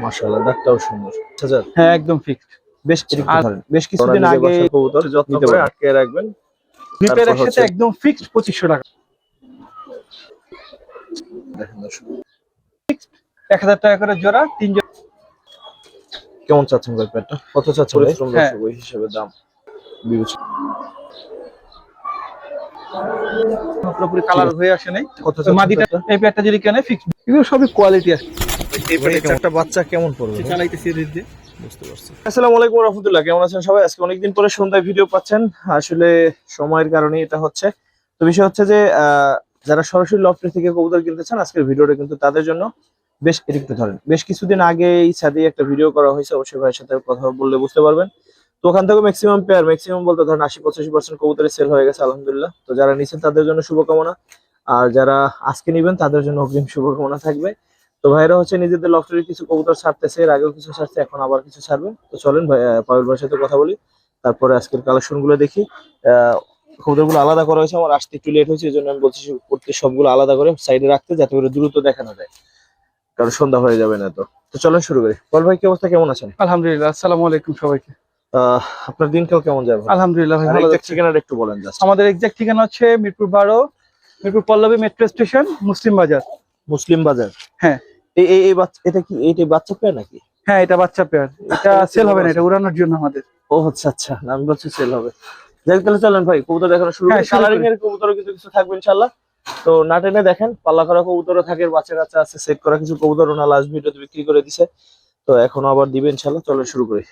মাশাআল্লাহ, ডাকটাও সুন্দর। আচ্ছা, হ্যাঁ একদম ফিক্সড। বেশ কিছুদিন আগে কবুতর যত্ন করে আটকে রাখবেন। রিপেয়ার একসাথে একদম ফিক্সড 2500 টাকা। দেখেন দর্শক, 1000 টাকা করে জোড়া, 3 জোড়া। কেমন চাচ্ছেন ভাই পেয়ারটা? কত চাচ্ছেন ভাই? হ্যাঁ, ওই হিসেবে দাম বিবেচনা। পুরোপুরি কালার হয়ে আসে নাই। কত চাচ্ছেন মাদিটা এই পেয়ারটা যদি কেনে ফিক্সড, এগুলো সবই কোয়ালিটি আছে। এই পেয়ারটা একটা বাচ্চা কেমন পড়বে? চালাইতেছি রিড। বুঝতে পারছি। আসসালামু আলাইকুম ওয়া রাহমাতুল্লাহ। কেমন আছেন সবাই? আজকে অনেকদিন পরে সন্ধ্যায় ভিডিও পাচ্ছেন। আসলে সময়ের কারণে এটা হচ্ছে। তো বিষয় হচ্ছে যে যারা সরাসরি লফট থেকে কবুতর কিনতে চান, আজকের ভিডিওটা কিন্তু তাদের জন্য। বেশ কিছুদিন আগে এই ছাদে একটা ভিডিও করা হয়েছে, অবশ্যই ভাইয়ের সাথে কথা বললে বুঝতে পারবেন। তো ওখান থেকে ম্যাক্সিমাম বলতে ধরেন 80-85% কবুতরের সেল হয়ে গেছে আলহামদুলিল্লাহ। তো যারা নিচ্ছেন তাদের জন্য শুভকামনা, আর যারা আজকে নিবেন তাদের জন্য অগ্রিম শুভকামনা থাকবে। তো ভাইরা হচ্ছে নিজেদের লফটের কিছু কবুতর ছাড়তেছে, এর আগেও কিছু ছাড়ছে, এখন আবার কিছু ছাড়বে। তো চলেন ভাই পারুল ভাইয়ের সাথে কথা বলি, তারপরে আজকের কালেকশন গুলো দেখি। কবুতরগুলো আলাদা করা হয়েছে, আমার আসতে একটু লেট হয়েছে, এই জন্য আমি বলছি প্রত্যেক সবগুলো আলাদা করে সাইডে রাখতে, যাতে করে দ্রুত দেখানো যায়, কারণ সন্ধ্যা হয়ে যাবে না। তো চলেন শুরু করি। পারুল ভাই, কি অবস্থা, কেমন আছেন? আলহামদুলিল্লাহ, আসসালামু আলাইকুম সবাইকে। আপনার দিনকাল কেমন যাবে? আলহামদুলিল্লাহ ভাই, ভালো যাচ্ছে। ঠিকানাটা একটু বলেন জাস্ট। আমাদের এক্সাক্ট ঠিকানা হচ্ছে মিরপুর 12, মিরপুর পল্লবী মেট্রো স্টেশন, মুসলিম বাজার। মুসলিম বাজার। হ্যাঁ। এই বাচ্চা, এটা কি এইটা বাচ্চা পেয়ার নাকি? হ্যাঁ, এটা বাচ্চা পেয়ার। এটা সেল হবে না, এটা উড়ানোর জন্য আমাদের। ও আচ্ছা আচ্ছা, আমি বলছি সেল হবে। যাই তাহলে চলেন ভাই কবুতর দেখানো শুরু করি। কালারিং এর কবুতরও কিছু থাকবে ইনশাআল্লাহ। তো না টেনে দেখেন, পাল্লা করা কবুতরও থাকে, বাচ্চা কাচ্চা আছে, সেট করা কিছু কবুতর ওনা লাস্ট ভিডিওতে বিক্রি করে দিছে, তো এখনো আবার দিবে ইনশাআল্লাহ। চলেন শুরু করি।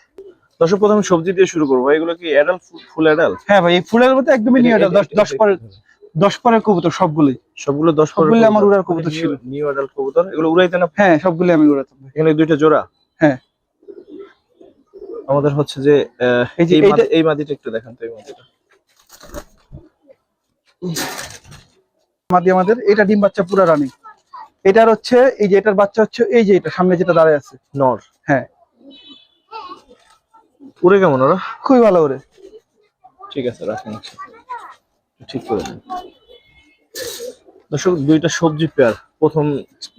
দর্শক, প্রথমে সবজি দিয়ে শুরু করবো। এগুলো কি অ্যাডাল্ট, ফুল অ্যাডাল্ট? হ্যাঁ ভাই, এই ফুলের মধ্যে একদমই নিউ অ্যাডাল্ট। 10 পরের কবুতর সবগুলোই। সবগুলো 10 পরের সবগুলো আমার উড়ার কবুতর ছিল। নিউ অ্যাডাল্ট কবুতর। এগুলো উড়াইতেন আপনি? হ্যাঁ, সবগুলো আমি উড়াতাম। এখানে দুইটা জোড়া। হ্যাঁ। আমাদের হচ্ছে যে এই মাদিটা একটু দেখান তো। এই মাদিটা আমাদের এটা ডিম বাচ্চা পুরা রানিং। এটার হচ্ছে এই যে এটার বাচ্চা হচ্ছে এই যে এটা সামনে যেটা দাঁড়ায় আছে, নর। হ্যাঁ। উড়ে কেমন ওরা? খুবই ভালো ওরে। ঠিক আছে, রাখেন, ঠিক করে দিন। দর্শক, দুইটা সবজি পেয়ার, প্রথম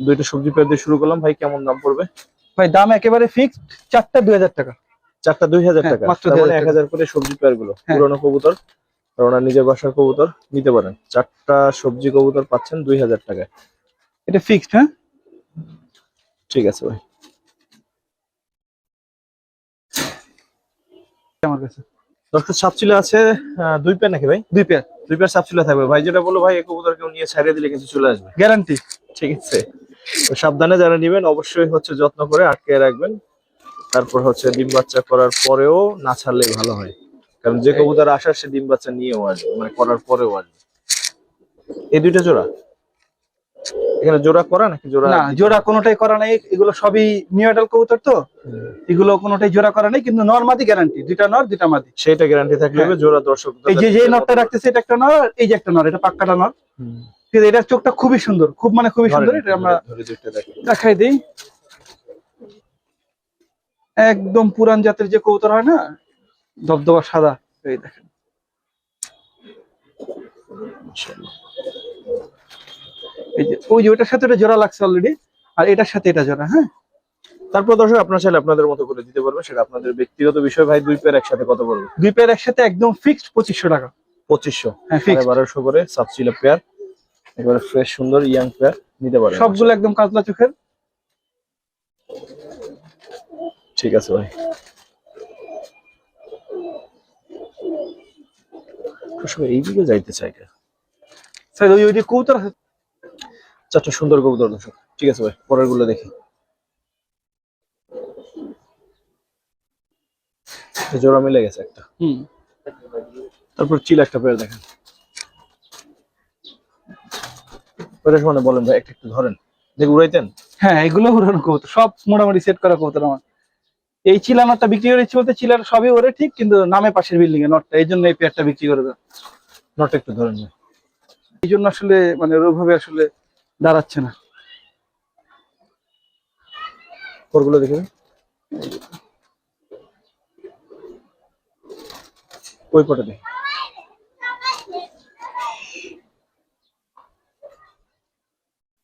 দুইটা সবজি পেয়ার দিয়ে শুরু করলাম। ভাই কেমন দাম পড়বে? ভাই দাম একেবারে ফিক্সড, 4টা 2000 টাকা। 4টা 2000 টাকা, মাত্র তার মানে 1000 করে সবজি পেয়ার গুলো। পুরনো কবুতর, ওনার নিজের বাসার কবুতর নিতে পারেন। 4টা সবজি কবুতর পাচ্ছেন 2000 টাকায়। এটা ফিক্সড। হ্যাঁ, ঠিক আছে ভাই। আমার কাছে দর্শক, সাপচিলা আছে 2 পেয়ার নাকি ভাই? 2 পেয়ার। 2 পেয়ার সাপচিলা থাকবে। ভাই যেটা বললো, ভাই এই কবুতর কেউ নিয়ে ছাড়িয়ে দিলে কিন্তু চলে আসবে, গ্যারান্টি। ঠিক আছে। তো সাবধানে যারা নিবেন অবশ্যই হচ্ছে যত্ন করে আটকে রাখবেন। তারপর হচ্ছে ডিম বাচ্চা করার পরেও না ছাড়লে ভালো হয়, কারণ যে কবুতর আসার সে ডিম বাচ্চা নিয়েও আসবে, মানে করার পরেও আসবে। এই দুইটা জোড়া এখানে জোড়া করা নাকি? না, জোড়া কোনোটাই করা নাই। এগুলো সবই নিউ অ্যাডাল কবুতর, তো এগুলো কোনোটাই জোড়া করা নাই, কিন্তু নর মাদি গ্যারান্টি। 2টা নর 2টা মাদি, সেটা গ্যারান্টি থাকলে হবে। জোড়া দর্শক, এই যে নরটা রাখতেছে এটা একটা নর, এই যে একটা নর, এটা পাক্কাটা নর। কিন্তু এটার চোখটা খুবই সুন্দর, খুবই সুন্দর। এটা আমরা দেখাই দিই। একদম পুরান জাতের যে কবুতর হয় না, ধবধবা সাদা, এই দেখেন। এই যে ওই যে ওটার সাথে এটা জোড়া লাগছে অলরেডি, আর এটার সাথে এটা জোড়া। হ্যাঁ। তারপর দর্শক, আপনার চাইলে আপনাদের মতো করে দিতে পারবেন, সেটা আপনাদের ব্যক্তিগত বিষয়। ভাই 2 পেয়ার একসাথে কত পড়বে? 2 পেয়ার একসাথে একদম ফিক্সড 2500 টাকা। 2500? হ্যাঁ, ফিক্সড। 1200 করে সাবচিলা পেয়ার, একেবারে ফ্রেশ সুন্দর ইয়াং পেয়ার নিতে পারেন সবগুলো একদম কাতলা চোখের। ঠিক আছে ভাই। এইদিকে যাইতে চাই স্যার, ওই যে কবুতর আছে, 4টা সুন্দর কবুতর দর্শক। ঠিক আছে ভাই, পরের গুলো দেখি। জোড়া মিলে গেছে একটা। তারপর চিল একটা পেয়ার দেখেন। মানে বলেন ভাই, একটু ধরেন, দেখে উড়াইতেন। হ্যাঁ, এগুলো উড়ানো কবুতর, সব মোটামুটি সেট করা কবুতর আমার। এই চিলানটা বিক্রি করে ইচ্ছে বলতে, চিলার সবই ওরে ঠিক, কিন্তু নামে পাশের বিল্ডিং এ নটটা, এই জন্য এই পেয়ারটা বিক্রি করে দেয়। নটটা একটু ধরেন ভাই। এই জন্য আসলে মানে ওইভাবে আসলে দাঁড়াচ্ছে না। পরগুলো দেখে ওই পটে দেখি।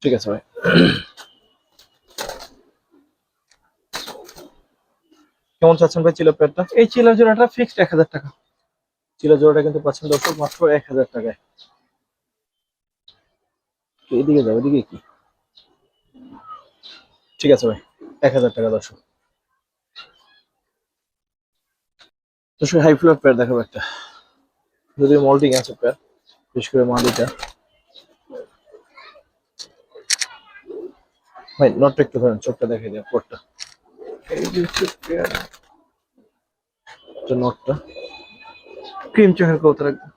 ঠিক আছে ভাই। কেমন চাচ্ছেন ভাই চিলা পেয়ারটা? এই চিলা জোড়াটা ফিক্সড 1000 টাকা। চিলা জোড়াটা কিন্তু পাচ্ছেন দর্শক মাত্র 1000 টাকায়। এদিকে যাও, এদিকে কি? ঠিক আছে ভাই, 1000 টাকা দর্শক। দর্শক হাই ফ্লোর পেয়ার দেখাবো একটা, যদিও মল্টিং আছে পেয়ার, বিশেষ করে মাদিটা। ভাই নটটা একটু ধরেন, চোখটা দেখে দেয় পরটা। এই যে হচ্ছে পেয়ার নটটা ক্রিম চোখের কবুতর একদম।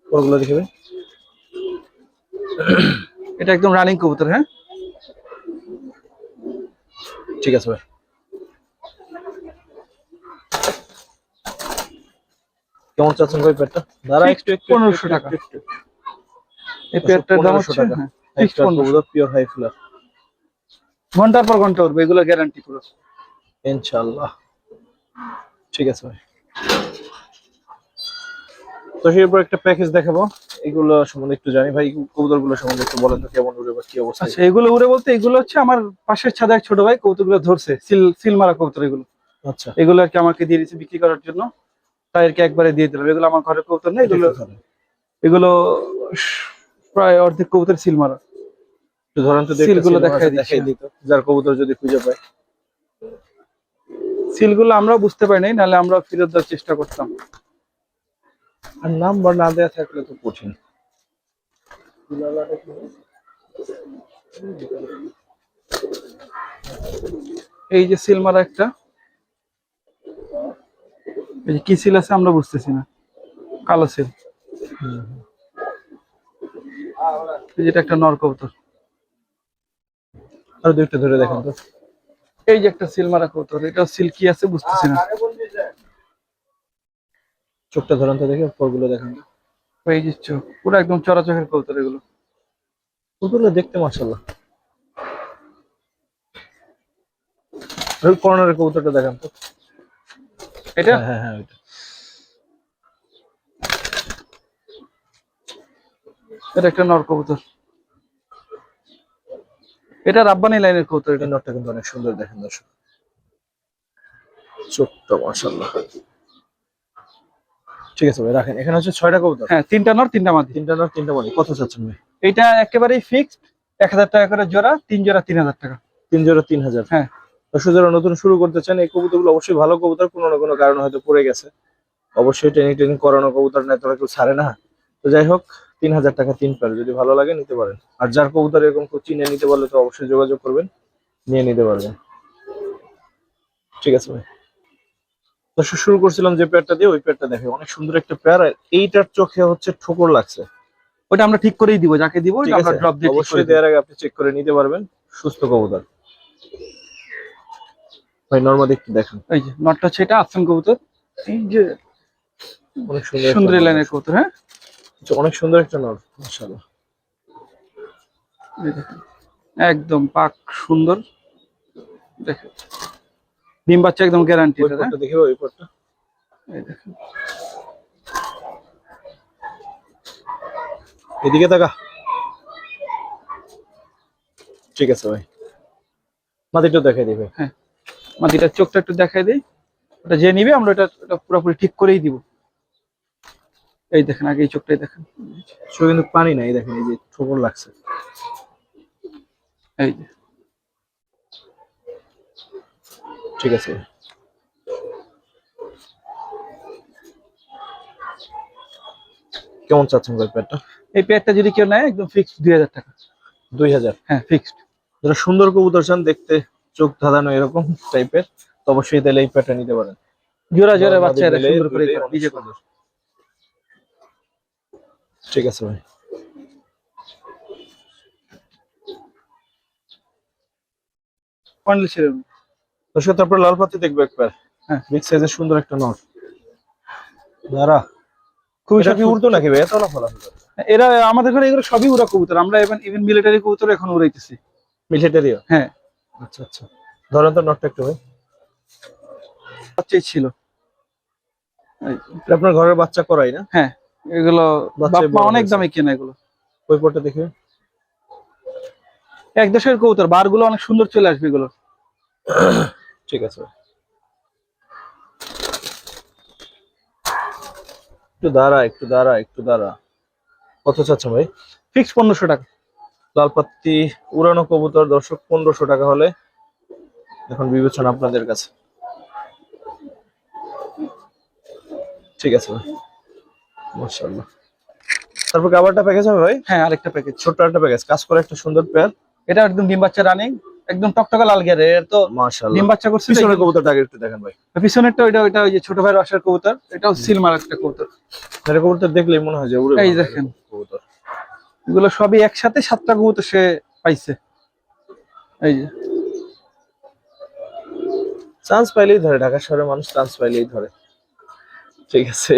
পরগুলো দেখবে। এটা একদম রানিং কবুতর। হ্যাঁ ঠিক আছে ভাই। কেমন চাচ্ছেন ভাই পেয়ারটা? দাঁড়া একটু 1500 টাকা। এই পেয়ারটার দাম হচ্ছে 1500 টাকা। ফিক্সড 1500। পিওর হাই ফ্লার, ঘন্টার পর ঘন্টা উঠবে, এগুলো গ্যারান্টি পুরো ইনশাআল্লাহ। ঠিক আছে ভাই। তো এরপর একটা প্যাকেজ দেখাবো, এগুলো সম্বন্ধে একটু জানি ভাই। কবুতরগুলো সম্বন্ধে একটু বলেন তো, কেমন উড়ে বা কি অবস্থা? আচ্ছা এগুলো উড়ে বলতে এগুলো হচ্ছে আমার পাশের ছাদে এক ছোট ভাই কবুতরগুলো ধরছে, সিল মারা কবুতর এগুলো। আচ্ছা, এগুলো আর কি আমাকে দিয়ে দিয়েছে বিক্রি করার জন্য, তাদেরকে একবারে দিয়ে দিলাম। এগুলো আমার ঘরের কবুতর না, এগুলো এগুলো প্রায় অর্ধেক কবুতর সিল মারা। একটু ধরেন তো, সিলগুলো দেখাই দিত যার কবুতর যদি খুঁজে পায়। সিলগুলো আমরাও বুঝতে পারি নাই, নাহলে আমরা ফেরত দেওয়ার চেষ্টা করতাম। আর নাম্বার না দেয়া থাকলে তো কঠিন। এই যে সিল মারা একটা, এই যে কি সিল আছে আমরা বুঝতেছি না, কালো সিল। এই যেটা একটা নর কবুতর। আর দুইটা ধরে দেখেন তো। এই যে একটা সিল মারা কবুতর, এটা সিল কি আছে বুঝতেছি না। চোখটা ধরেন তো দেখে, পরগুলো দেখেন তো। এই যে চোখ পুরো একদম চড়া চোখের কবুতর এগুলো। কবুতরগুলো দেখতে মাশাআল্লাহ। আর কর্নারের কবুতরটা দেখেন তো। এটা হ্যাঁ হ্যাঁ ওইটা। এটা একটা নর কবুতর, এটা রাব্বানি লাইনের কবুতর। এই এটা নটটা কিন্তু অনেক সুন্দর, দেখেন দর্শক, চোখটা মাশাআল্লাহ। ঠিক আছে ভাই, রাখেন। এখানে হচ্ছে 6টা কবুতর। হ্যাঁ, 3টা নর 3টা মাদি। 3টা নর 3টা মাদি। কত চাচ্ছেন ভাই? এটা একেবারেই ফিক্সড 1000 টাকা করে জোড়া, 3 জোড়া 3000 টাকা। 3 জোড়া 3000। হ্যাঁ, দর্শক যারা নতুন শুরু করতে চান, এই কবুতরগুলো অবশ্যই ভালো কবুতর, কোনো না কোনো কারণে হয়তো পড়ে গেছে। অবশ্যই ট্রেনিং করানো কবুতর না, তোরা কেউ ছাড়ে না। তো যাই হোক, 3000 টাকা 3 পেয়ার, যদি ভালো লাগে নিতে পারেন। আর যার কবুতর এরকম চিনে নিতে পারলে তো অবশ্যই যোগাযোগ করবেন, নিয়ে নিতে পারবেন। ঠিক আছে ভাই। দর্শক শুরু করছিলাম যে পেয়ারটা দিয়ে, ওই পেয়ারটা দেখে অনেক সুন্দর একটা পেয়ার। আর এইটার চোখে হচ্ছে ঠোকর লাগছে। ওটা আমরা ঠিক করেই দিব, যাকে দিব ঠিক আমরা আছে, ড্রপ দিয়ে ঠিক করে অবশ্যই দিব। দেওয়ার আগে আপনি চেক করে নিতে পারবেন। সুস্থ কবুতর ভাই, নরমালি একটু দেখেন। এই যে নটটা হচ্ছে এটা আফসান কবুতর। এই যে অনেক সুন্দর একটা সুন্দর নর। লাইনের কবুতর। হ্যাঁ, অনেক সুন্দর একটা নর মাশাআল্লাহ। এই দেখেন একদম পাক সুন্দর। দেখেন ডিম বাচ্চা একদম গ্যারান্টি। ওই এটা পটটা দেখে, ওই পটটা। এই দেখেন এদিকে তাকা। ঠিক আছে ভাই, মাটিটা দেখাই দিবে। হ্যাঁ, মাদিটার চোখটা একটু দেখাই দিই। ওটা যে নিবে আমরা এটা পুরোপুরি ঠিক করেই দিব। এই দেখেন আগে এই চোখটাই দেখেন। চোখে কিন্তু পানি নাই, দেখেন এই যে ঠোকর লাগছে। এই যে ঠিক আছে ভাই। কেমন চাচ্ছেন ভাই পেয়ারটা? এই পেয়ারটা যদি কেউ নেয় একদম ফিক্সড 2000 টাকা। 2000। হ্যাঁ ফিক্সড। যারা সুন্দর কবুতর চান, দেখতে চোখ ধাঁধানো এরকম টাইপের, তো অবশ্যই তাহলে এই পেয়ারটা নিতে পারেন। জোড়া জোড়া নর মাদি বাচ্চারা মিলে সুন্দর করে দুইটাই অনেক নিজে করে। সুন্দর। ঠিক আছে ভাই। কন্ডল ছেড়ে দেবো। দর্শক তারপর লাল পাতি দেখবো এক পেয়ার। হ্যাঁ, বিগ সাইজের সুন্দর একটা নর। দাঁড়া, খুবই এটা কি সুন্দর। উড়তো নাকি ভাই? এত না ফলা এরা আমাদের ঘরে এগুলো সবই উড়া কবুতর। আমরা ইভেন মিলিটারি কবুতর এখন উড়াইতেছি। মিলিটারিও? হ্যাঁ, আচ্ছা আচ্ছা, ধরেন তো নটটা একটু ভাই। বাচ্চাই ছিল। এই যে, এটা আপনার ঘরের বাচ্চা করাই না? হ্যাঁ, এগুলো বাচ্চাই বাপ মা বড় অনেক হয়েছে। দামে কেনা এগুলো। ওই পটটা দেখে। এক দেশের কবুতর, বারগুলো অনেক সুন্দর চলে আসবে এগুলো। ঠিক আছে ভাই। একটু দাঁড়া। কত চাচ্ছেন ভাই? ফিক্স 1500 টাকা। লাল পাত্তি উড়ানো কবুতর দর্শক 1500 টাকা হলে এখন বিবেচনা আপনাদের কাছে। ঠিক আছে ভাই, মাশাআল্লাহ। তারপর আবারটা প্যাকেজ হবে ভাই? হ্যাঁ, আরেকটা প্যাকেজ, ছোট্ট একটা প্যাকেজ, কাজ করে একটা সুন্দর পেয়ার। এটা একদম ডিম বাচ্চা রানিং, একদম টকটকা লাল গিয়ারের। এর তো মাশাআল্লাহ। ডিম বাচ্চা করছে। পিছনের কবুতরটা আগে একটু দেখেন ভাই। পিছনেরটা ওইটা ওই যে ছোট ভাইয়ের আসার কবুতর, এটাও সিলমার একটা কবুতর। এটা কবুতর দেখলেই মনে হয় যে উড়ে। এই দেখেন কবুতর এগুলো সবই একসাথে 7টা কবুতর সে পাইছে। এই যে চান্স পাইলেই ধরে, ঢাকা শহরের মানুষ চান্স পাইলেই ধরে। ঠিক আছে,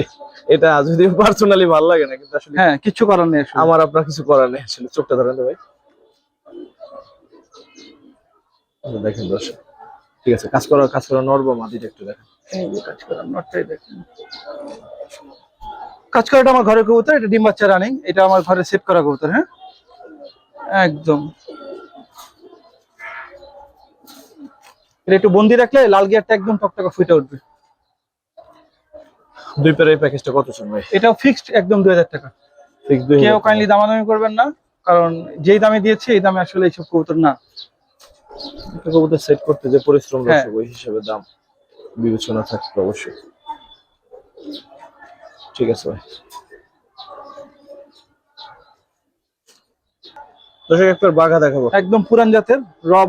এটা যদিও পার্সোনালি ভালো লাগে না, কিন্তু আসলে হ্যাঁ, কিছু করার নেই আসলে। আমার আপনার কিছু করার নেই আসলে। চোখটা ধরেন তো ভাই। দেখেন দর্শক, ঠিক আছে, কাজ করা নড়বো, মাটিটা একটু দেখেন। এই যে কাজ করার নটটাই দেখেন। কাজ করাটা আমার ঘরের কবুতর, এটা ডিম বাচ্চা রানিং, এটা আমার ঘরে সেট করা কবুতর। হ্যাঁ, একদম। এটা একটু বন্দি রাখলে লাল গিয়ারটা একদম টকটকা ফুটে উঠবে। দুই পেয়ারের প্যাকেজটা কত চান ভাই? এটাও ফিক্সড একদম 2000 টাকা। ফিক্স কেউ কাইন্ডলি দামাদামি করবেন না, কারণ যেই দামে দিয়েছে এই দামে আসলে এইসব কবুতর না। কবুতর সেট করতে যে পরিশ্রম হ্যাঁ। দর্শক, ওই হিসেবে দাম বিবেচনা থাকবে অবশ্যই। ঠিক আছে ভাই। দর্শক একবার বাঘা দেখাবো, একদম পুরান জাতের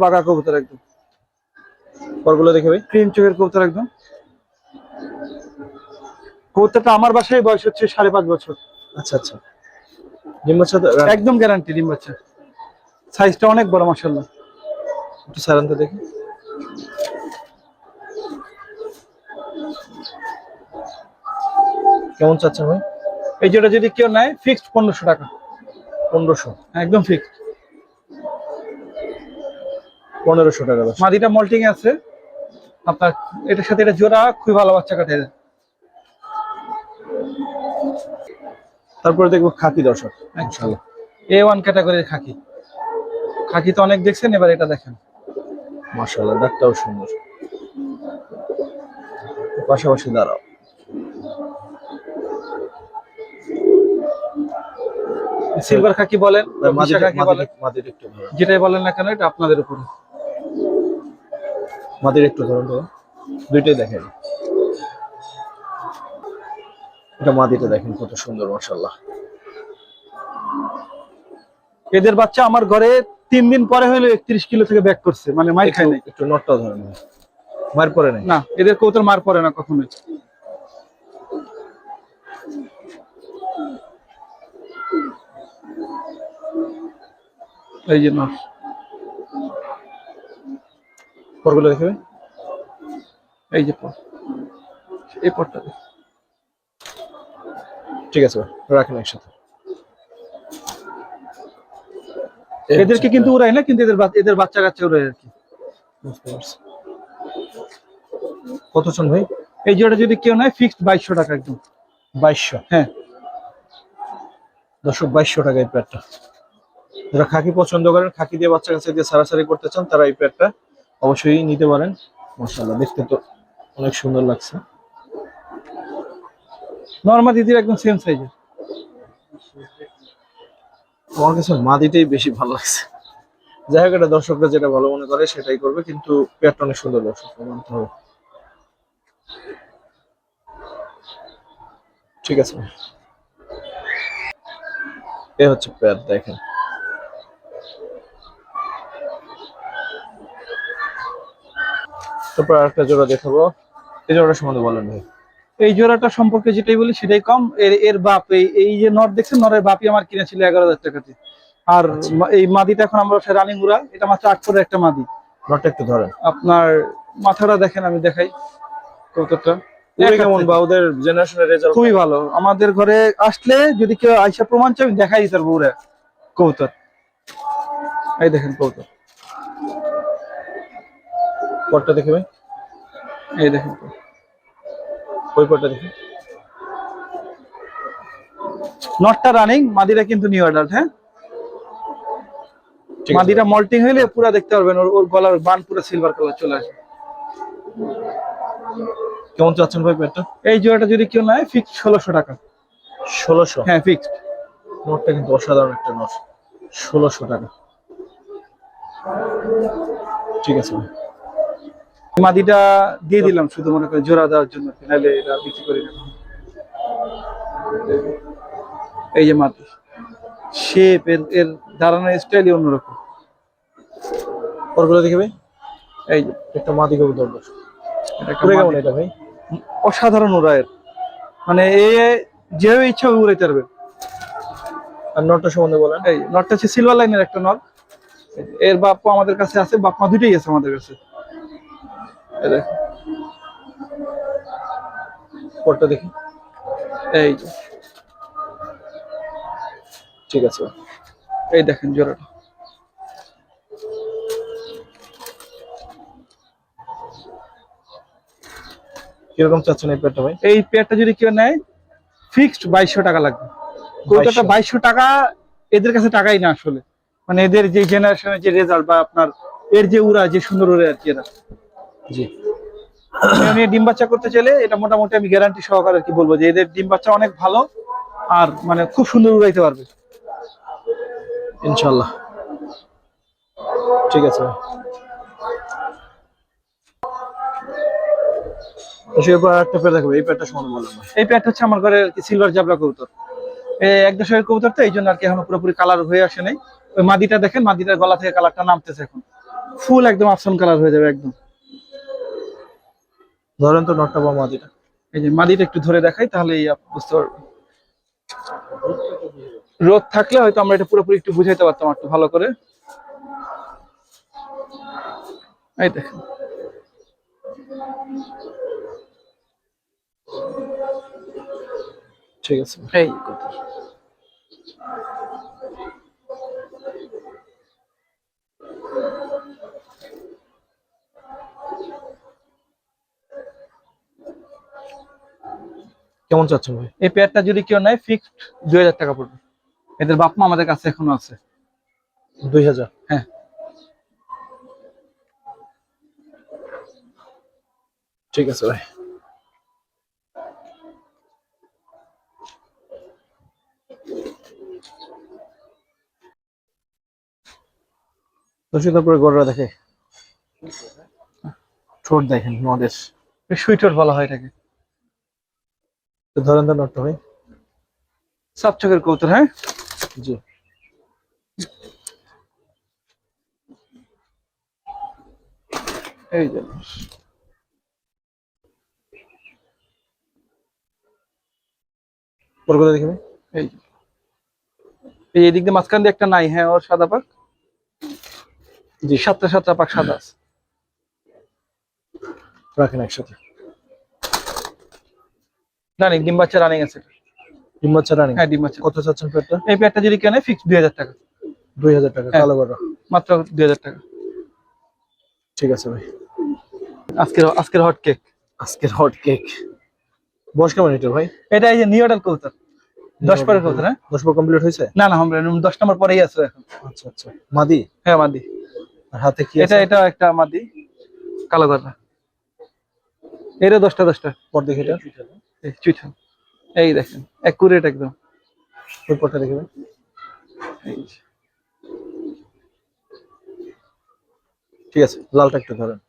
বাগা কবুতর, একদম পরগুলো দেখে ভাই। ক্রিম চোখের কবুতর একদম। কবুতরটা আমার বাসায় বয়স হচ্ছে 5.5 বছর। আচ্ছা আচ্ছা, ডিম বাচ্চা তো একদম গ্যারান্টি ডিম বাচ্চা। সাইজটা অনেক বড় মাশাআল্লাহ। একটু সারান্ত দেখি। কেমন চাচ্ছেন ভাই? এই যেটা যদি কেউ নেয় ফিক্সড 1500 টাকা। 1500? একদম ফিক্সড। 1500 টাকা দর্শক। মাদিটা মল্টিং এ আছে আপনার, এটার সাথে এটা জোড়া খুবই ভালো বাচ্চা কাটে। তারপরে দেখবো খাকি দর্শক, ইনশাআল্লাহ। A1 ক্যাটাগরির খাকি। খাকি তো অনেক দেখছেন, এবার এটা দেখেন। মাশাআল্লাহ, ডাকটাও সুন্দর। পাশাপাশি দাঁড়াও। সিলভার খাকি বলেন, বিশা খাকি বলেন, মাদির একটু ধরুন, যেটাই বলেন না কেন এটা আপনাদের উপরে। মাদির একটু ধরুন তো, দুইটাই দেখেন। এটা মাদিটা দেখেন কত সুন্দর, মাশাআল্লাহ। এদের বাচ্চা আমার ঘরে 3 দিন পরে হইলো 31 কিলো থেকে ব্যাক করছে, মানে মার খায় নাই। একটু নটটাও ধরেন, মার পরে নাই না, এদের কবুতর মার পড়ে না কখনোই। এই যে নর, পরগুলো দেখবে। এই যে পর, এই পরটা দেখেন। ঠিক আছে ভাই, রাখেন একসাথে। এদেরকে কিন্তু উড়াই না, কিন্তু এদের বাচ্চা কাচ্চা উড়াই আর কি। বুঝতে পারছি। কত চান ভাই? এই জোড়া যদি কেউ নেয় ফিক্সড 2200 টাকা একদম। 2200? হ্যাঁ দর্শক, 2200 টাকা এই প্যাডটা। যারা খাকি পছন্দ করেন, খাকি দিয়ে বাচ্চা কাছে দিয়ে সারাসারি করতে চান, তারা এই প্যাডটা অবশ্যই নিতে পারেন। মাশাআল্লাহ, দেখতে তো অনেক সুন্দর লাগছে। নরমাল দিদির একদম সেম সাইজের। আমার কাছে মাদিটাই বেশি ভালো লাগছে। যাই হোক, এটা দর্শকরা যেটা ভালো মনে করে সেটাই করবে, কিন্তু প্যাডটা অনেক সুন্দর দর্শক, মানতে হবে। ঠিক আছে, এ হচ্ছে প্যাড, দেখেন। তারপর আরেকটা জোড়া দেখাবো, এই জোড়াটা সম্বন্ধে বলেন ভাই। এই জোড়াটা সম্পর্কে যেটাই বলি সেটাই কম। এর বাপ, এই যে নর দেখছেন, নরের বাপই আমার কিনেছিল 11,000 টাকাতে। আর এই মাদিটা এখন আমরা রানিং উড়া, এটা মাত্র 8 করে একটা মাদি। নটটা একটু ধরেন। আপনার মাথাটা দেখেন, আমি দেখাই কতটা কেমন, বা ওদের জেনারেশনের রেজাল্ট খুবই ভালো। আমাদের ঘরে আসলে যদি কেউ আইসা প্রমাণ চাই, আমি দেখাই দিতে পারবো উড়া কবুতর। এই দেখেন কবুতর, পরটা দেখে ভাই। এই দেখেন ওই পরটা দেখে। নটটা রানিং, মাদিরা কিন্তু নিউ অ্যাডাল্ট। হ্যাঁ, ঠিক আছে। মাদিরা মল্টিং হইলে পুরো দেখতে পারবেন, ওর গলার বান পুরো সিলভার কালার চলে আসবে। কেমন চাচ্ছেন ভাই পেয়ারটা? এই জোড়াটা যদি কেউ নেয় ফিক্সড 1600 টাকা। 1600? হ্যাঁ ফিক্সড। নোটটা কিন্তু অসাধারণ একটা নোট। 1600 টাকা। ঠিক আছে ভাই। মাদিটা দিয়ে দিলাম শুধু মনে করে জোড়া দেওয়ার জন্য, নাহলে এটা বিক্রি করি না। এই যে মাদি, শেপ এর দাঁড়ানোর স্টাইলই অন্যরকম। পরগুলো দেখে ভাই, এই যে একটা মাদি কবুতর দর্শক। এটা একটা পুরো কেমন মাদি। এটা ভাই? অসাধারণ ওরা এর, মানে এ যেভাবে ইচ্ছা উড়াইতে পারবে। আর নটটা সম্বন্ধে বলেন। এই নটটা হচ্ছে সিলভার লাইনের একটা নট। এর বাপ্পা আমাদের কাছে আছে, বাপ মা দুটোই আছে আমাদের কাছে। এই দেখো, পরটা দেখি। এই যে, ঠিক আছে ভাই। এই দেখেন জোড়াটা। কিরকম চাচ্ছেন এই পেয়ারটা ভাই? এই পেয়ারটা যদি কেউ নেয় ফিক্সড 2200 টাকা লাগবে। কৌটাটা 2200 টাকা এদের কাছে টাকাই না আসলে, মানে এদের যে জেনারেশনের যে রেজাল্ট বা আপনার এর যে উড়া যে সুন্দর উড়ে আর কি এরা। জি। নিয়ে ডিম বাচ্চা করতে চাইলে এটা মোটামুটি আমি গ্যারান্টি সহকারে কি বলবো যে এদের ডিম বাচ্চা অনেক ভালো, আর মানে খুব সুন্দর উড়াইতে পারবে ইনশাআল্লাহ। ঠিক আছে ভাই। এরপর একটা পেয়ার দেখো, এই পেয়ারটা সম্বন্ধে বলেন ভাই। এই প্যান্ট হচ্ছে আমার ঘরে সিলভার জাবলা কবুতর। এক দশকের কবুতর তো, এই জন্য আর কি এখনো পুরোপুরি কালার হয়ে আসে নাই। ওই মাদিটা দেখেন, মাদিটার গলা থেকে কালারটা নামতেছে এখন, ফুল একদম আফসান কালার হয়ে যাবে একদম। ধরেন তো নটটা বা মাদিটা। এই যে মাদিটা একটু ধরে দেখাই, তাহলে বুঝতে পারবেন। রোদ থাকলে হয়তো আমরা এটা পুরোপুরি একটু বুঝাইতে পারতাম একটু ভালো করে। এই দেখেন, ঠিক আছে। এই কথা। কেমন চাচ্ছেন ভাই? এই পেয়ারটা যদি কেউ নেয় ফিক্সড 2000 টাকা পড়বে। এদের বাপ মা আমাদের কাছে এখনো আছে। 2000? হ্যাঁ। ঠিক আছে ভাই। তারপরে গররা দেখে, ঠোঁট দেখেন নদের। সুইটার বলা হয় এটাকে। তো ধরেন তো নটটা ভাই। সাপচকের কবুতর, হ্যাঁ। জি। এই যে পরগুলো দেখে ভাই। এই এই দিক দিয়ে মাঝখান দিয়ে একটা নাই, হ্যাঁ, ওর সাদা পাক। জি। সাতটা সাতটা পাক সাদা আছে। রাখেন একসাথে। রানিং ডিম বাচ্চা রানিং আছে। ডিম বাচ্চা রানিং? হ্যাঁ ডিম বাচ্চা। কত চাচ্ছেন পেয়ারটা? এই পেয়ারটা যদি কেনে ফিক্সড 2000 টাকা। 2000 টাকা? হ্যাঁ। কালো গররা মাত্র 2000 টাকা। ঠিক আছে ভাই। আজকের হট কেক। আজকের হট কেক। বয়স কেমন এটার ভাই? এটা এই যে নিউ অর্ডার কবুতর, 10 পরের কবুতর। হ্যাঁ 10 পর কমপ্লিট হয়েছে? না না, আমরা 10 নম্বর পরেই আছে এখন। আচ্ছা আচ্ছা। মাদি? হ্যাঁ মাদি। আর হাতে কি এটা আছে? এটা একটা মাদি কালো গররা। এরও 10টা। পর দেখে এটা। এই চুইঠা, এই দেখেন একুরেট একদম। ওই পরটা দেখে ভাই। এই যে। ঠিক আছে, লালটা একটু ধরেন।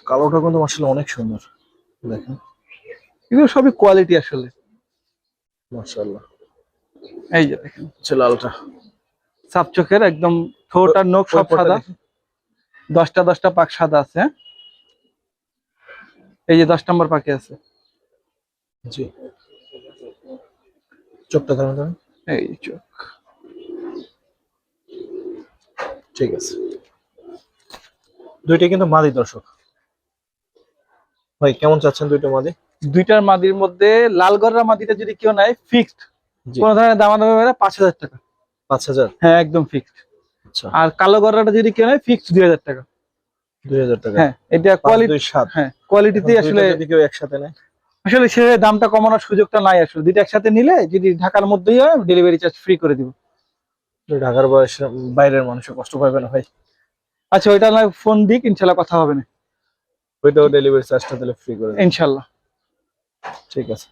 কালোটা কিন্তু মাশাআল্লাহ অনেক সুন্দর দেখেন। এগুলো সবই কোয়ালিটি আসলে। মাশাআল্লাহ। এই যে দেখেন লালটা সাপ চোখের একদম, ঠোঁট আর নখ সব সাদা। 10টা পাক সাদা আছে। হ্যাঁ এই যে 10 নম্বর পাকে আছে। জি। চোখটা ধরেন। এই চোখ। ঠিক আছে। দুইটা কিন্তু মাদি দর্শক ভাই। কেমন চাচ্ছেন দুইটা মাদি? দুইটার মাদির মধ্যে লাল গররা মাদিটা যদি কেউ নেয় ফিক্সড, কোন ধরনের দামাদামি হবে না, 5000 টাকা। 5000? হ্যাঁ একদম ফিক্সড। আচ্ছা। আর কালো গররাটা যদি কেউ নেয় ফিক্সড 2000 টাকা। 2000 টাকা? হ্যাঁ এটা কোয়ালিটি। 2 7। হ্যাঁ কোয়ালিটিতে আসলে যদি কেউ একসাথে নেয়, আসলে সে দামটা কমানোর সুযোগটা নাই আসলে। দুইটা একসাথে নিলে যদি ঢাকার মধ্যেই হয় ডেলিভারি চার্জ ফ্রি করে দিব। ঢাকার বাইরের মানুষ কষ্ট পাবে না ভাই। আচ্ছা ওইটা না ফোন দিক, ইনশাল্লাহ কথা হবে না, ওইটাও ডেলিভারি চার্জটা তাহলে ফ্রি করে দেবেন। ইনশাল্লাহ। ঠিক আছে,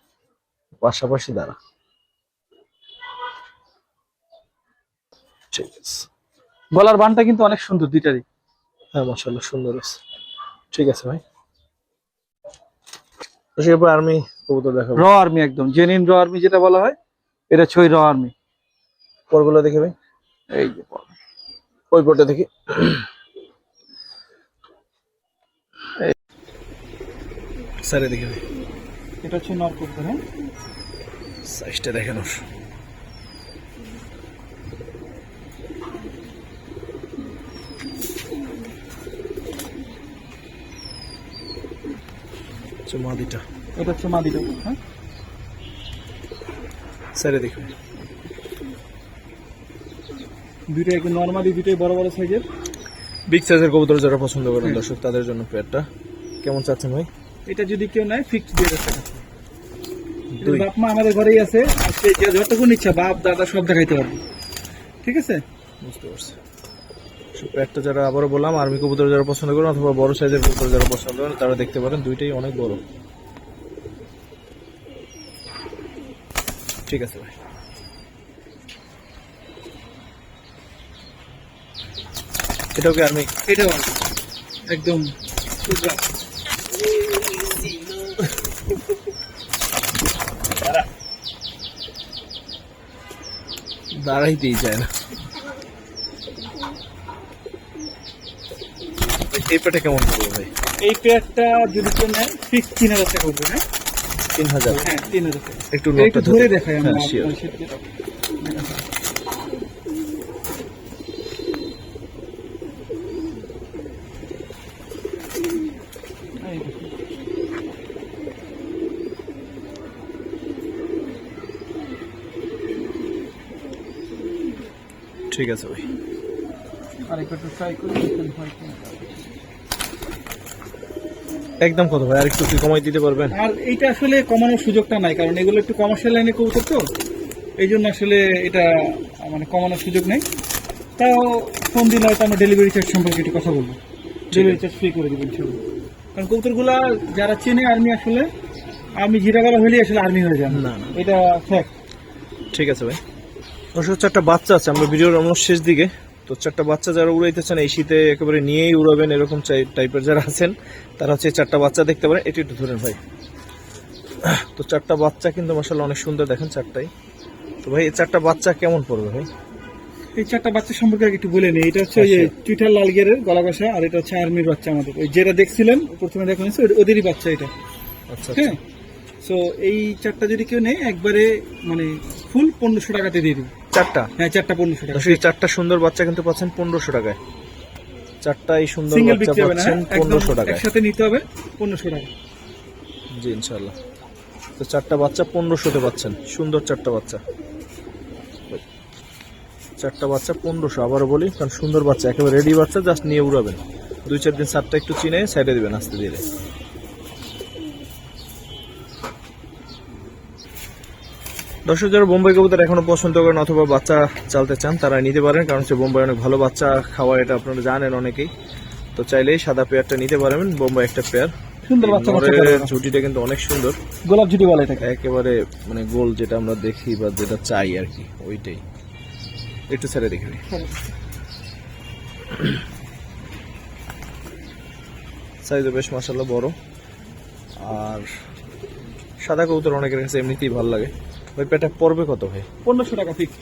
পাশাপাশি দাঁড়া। ঠিক আছে, গলার বানটা কিন্তু অনেক সুন্দর দুইটারই। হ্যাঁ মাশাআল্লাহ সুন্দর আছে। ঠিক আছে ভাই, তো এরপর আর্মি কবুতর দেখাবো। র আর্মি, একদম জেনুইন র আর্মি যেটা বলা হয়, এটা ছই র আর্মি। পরগুলো দেখে ভাই, এই যে পর। ওই পরটা দেখি। স্যারে দেখে ভাই, এটা হচ্ছে নর কবুতর। হ্যাঁ, সাইজটা দেখেন ওর। মাদিটা, এটা হচ্ছে মাদিটা। হ্যাঁ, স্যারে দেখে ভাই, দুইটা একদম নরমালি, দুইটাই বড় বড় সাইজের। বিগ সাইজের কবুতর যারা পছন্দ করেন দর্শক তাদের জন্য পেয়ারটা কেমন চাচ্ছেন ভাই? এটা যদি কেউ নেয় ফিক্সড দিয়ে রাখতে। দুই। বাপ মা আমাদের ঘরেই আছে, আজকে যে যতক্ষণ ইচ্ছা বাপ দাদা সব দেখাইতে পারবে। ঠিক আছে, বুঝতে পারছি। পেয়ারটা যারা আবারও বললাম আর্মি কবুতর যারা পছন্দ করেন অথবা বড় সাইজের কবুতর যারা পছন্দ করেন তারা দেখতে পারেন, দুইটাই অনেক বড়। ঠিক আছে ভাই, এটাও কি আর্মি? এটাও একদম দাঁড়াইতেই যায় না। এই পেটা কেমন পড়বে ভাই? এই পেয়ারটা যদি কেউ নেয় ফিক্স 3000 টাকা করবে। হ্যাঁ 3000। হ্যাঁ 3000 টাকা। একটু একটু ধরে দেখাই আমরা। হ্যাঁ শিওর। ঠিক আছে ভাই, আরেকটু ট্রাই করি। একদম কত ভাই, আর একটু কি কমাই দিতে পারবেন? আর এইটা আসলে কমানোর সুযোগটা নাই, কারণ এগুলো একটু কমার্শিয়াল লাইনে কবুতর তো, এই জন্য আসলে এটা মানে কমানোর সুযোগ নেই। তাও ফোন দিলে হয়তো আমরা ডেলিভারি চার্জ সম্পর্কে একটু কথা বলবো, ডেলিভারি চার্জ ফ্রি করে দেবেন ইনশাআল্লাহ। কারণ কবুতরগুলা যারা চেনে আর্মি, আসলে আর্মি জিরাগলা হলেই আসলে আর্মি হয়ে যায় না, না। এটা ফ্যাক্ট। ঠিক আছে ভাই, অবশ্য 4টা বাচ্চা আছে, আমরা ভিডিওর অলমোস্ট শেষ দিকে। তো 4টা বাচ্চা যারা উড়াইতে চান এই শীতে একেবারে নিয়েই উড়াবেন এরকম টাইপের যারা আছেন তারা হচ্ছে 4টা বাচ্চা দেখতে পারেন। এটি একটু ধরেন ভাই। তো 4টা বাচ্চা কিন্তু মাশাআল্লাহ অনেক সুন্দর, দেখেন 4টাই। তো ভাই এই 4টা বাচ্চা কেমন পড়বে ভাই? এই 4টা বাচ্চা সম্পর্কে একটু বলে নেই। এটা হচ্ছে ওই যে টুইটার লাল গিয়ারের গলা কষা, আর এটা হচ্ছে আর্মির বাচ্চা আমাদের, ওই যেটা দেখছিলেন প্রথমে দেখলেন ওদেরই বাচ্চা এটা। আচ্ছা হ্যাঁ, সো এই 4টা যদি কেউ নেয় একবারে মানে ফুল 1500 টাকাতে দিয়ে দিই। 4টা? হ্যাঁ 4টা 1500 টাকা। সেই 4টা সুন্দর বাচ্চা কিন্তু পাচ্ছেন 1500 টাকায়। 4টাই সুন্দর সিঙ্গেল বাচ্চা বিক্রি হবে না, পাচ্ছেন 1500 টাকায়। একসাথে নিতে হবে 1500 টাকা। জি ইনশাআল্লাহ। তো 4টা বাচ্চা 1500তে পাচ্ছেন, সুন্দর 4টা বাচ্চা। 4টা বাচ্চা 1500, আবারও বলি, কারণ সুন্দর বাচ্চা একেবারে রেডি বাচ্চা, জাস্ট নিয়ে উড়াবেন। 2-4 দিন 7টা একটু চিনে সাইডে দিবেন আস্তে ধীরে। দর্শক যারা বোম্বাই কবুতর এখনো পছন্দ করেন অথবা বাচ্চা চালতে চান তারা নিতে পারেন, কারণ হচ্ছে বোম্বাই অনেক ভালো বাচ্চা খাওয়া, এটা আপনারা জানেন অনেকেই। তো চাইলেই সাদা পেয়ারটা নিতে পারবেন, বোম্বাই একটা পেয়ার। সুন্দর বাচ্চা ঝুটিটা কিন্তু অনেক সুন্দর, গোলাপ ঝুটি বলে এটাকে। একেবারে মানে গোল যেটা আমরা দেখি বা যেটা চাই আর কি, ওইটাই। একটু ছেড়ে দেখি, সাইজও বেশ মাশাআল্লাহ বড়। আর সাদা কবুতর অনেকের কাছে এমনিতেই ভালো লাগে। ওই পেটা পড়বে কত ভাই? 1500 টাকা ফিক্স।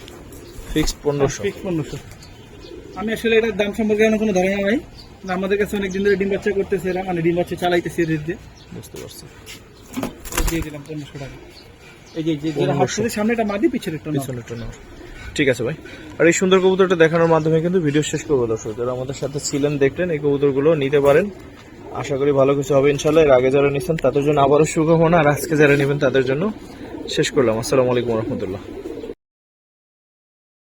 ফিক্সড 1500? ফিক্স 1500। আমি আসলে এটার দাম সম্পর্কে আমার কোনো ধারণা নাই, না আমাদের কাছে অনেক দিন ধরে ডিম বাচ্চা করতেছে এরা, মানে ডিম বাচ্চা চালাইতেছে এদের দিয়ে। বুঝতে পারছি, দিয়ে দিলাম 1500 টাকা। এই যে যেটা হাত থেকে সামনে এটা মাদি, পিছনে একটা না। ঠিক আছে ভাই, আর এই সুন্দর কবুতরটা দেখানোর মাধ্যমে কিন্তু ভিডিও শেষ করবো। দর্শক যারা আমাদের সাথে ছিলেন, দেখলেন, এই কবুতরগুলো নিতে পারেন, আশা করি ভালো কিছু হবে ইনশাল্লাহ। এর আগে যারা নিচ্ছেন তাদের জন্য আবারও শুভকামনা, আর আজকে যারা নেবেন তাদের জন্য শেষ করলাম। আসসালামু আলাইকুম রহমতুল্লাহ।